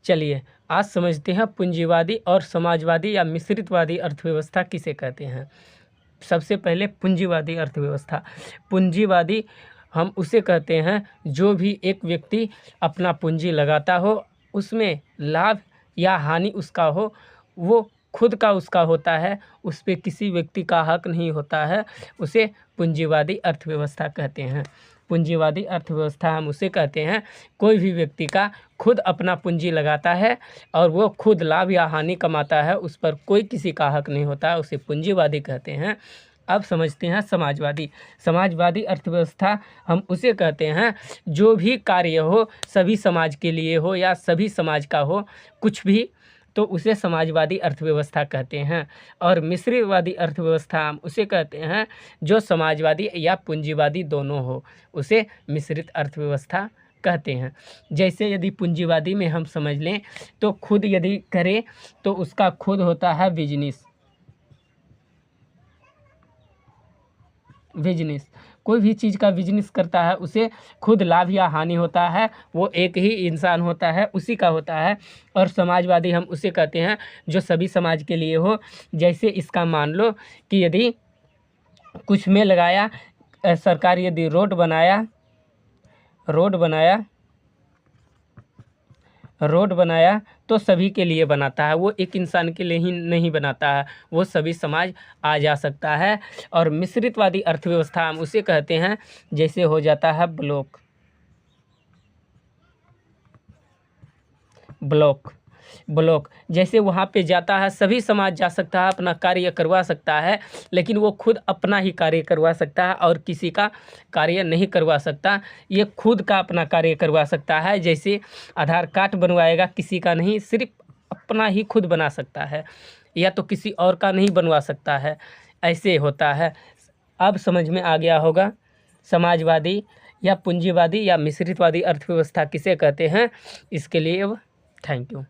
चलिए आज समझते हैं पूंजीवादी और समाजवादी या मिश्रितवादी अर्थव्यवस्था किसे कहते हैं। सबसे पहले पूंजीवादी अर्थव्यवस्था। पूंजीवादी हम उसे कहते हैं जो भी एक व्यक्ति अपना पूंजी लगाता हो, उसमें लाभ या हानि उसका हो, वो खुद का उसका होता है, उस पे किसी व्यक्ति का हक नहीं होता है, उसे पूंजीवादी अर्थव्यवस्था कहते हैं। पूंजीवादी अर्थव्यवस्था हम उसे कहते हैं कोई भी व्यक्ति का खुद अपना पूंजी लगाता है और वो खुद लाभ या हानि कमाता है, उस पर कोई किसी का हक नहीं होता, उसे पूंजीवादी कहते हैं। अब समझते हैं समाजवादी। समाजवादी अर्थव्यवस्था हम उसे कहते हैं जो भी कार्य हो सभी समाज के लिए हो या सभी समाज का हो, कुछ भी, तो उसे समाजवादी अर्थव्यवस्था कहते हैं। और मिश्रितवादी अर्थव्यवस्था हम उसे कहते हैं जो समाजवादी या पूंजीवादी दोनों हो, उसे मिश्रित अर्थव्यवस्था कहते हैं। जैसे यदि पूंजीवादी में हम समझ लें तो खुद यदि करे तो उसका खुद होता है बिजनेस। कोई भी चीज़ का बिजनेस करता है उसे खुद लाभ या हानि होता है, वो एक ही इंसान होता है, उसी का होता है। और समाजवादी हम उसे कहते हैं जो सभी समाज के लिए हो। जैसे इसका मान लो कि यदि कुछ में लगाया, सरकार यदि रोड बनाया तो सभी के लिए बनाता है, वो एक इंसान के लिए ही नहीं बनाता है, वो सभी समाज आ जा सकता है। और मिश्रितवादी अर्थव्यवस्था हम उसे कहते हैं जैसे हो जाता है ब्लॉक जैसे वहाँ पे जाता है, सभी समाज जा सकता है, अपना कार्य करवा सकता है, लेकिन वो खुद अपना ही कार्य करवा सकता है और किसी का कार्य नहीं करवा सकता। ये खुद का अपना कार्य करवा सकता है। जैसे आधार कार्ड बनवाएगा, किसी का नहीं, सिर्फ अपना ही खुद बना सकता है, या तो किसी और का नहीं बनवा सकता है, ऐसे होता है। अब समझ में आ गया होगा समाजवादी या पूंजीवादी या मिश्रितवादी अर्थव्यवस्था किसे कहते हैं। इसके लिए थैंक यू।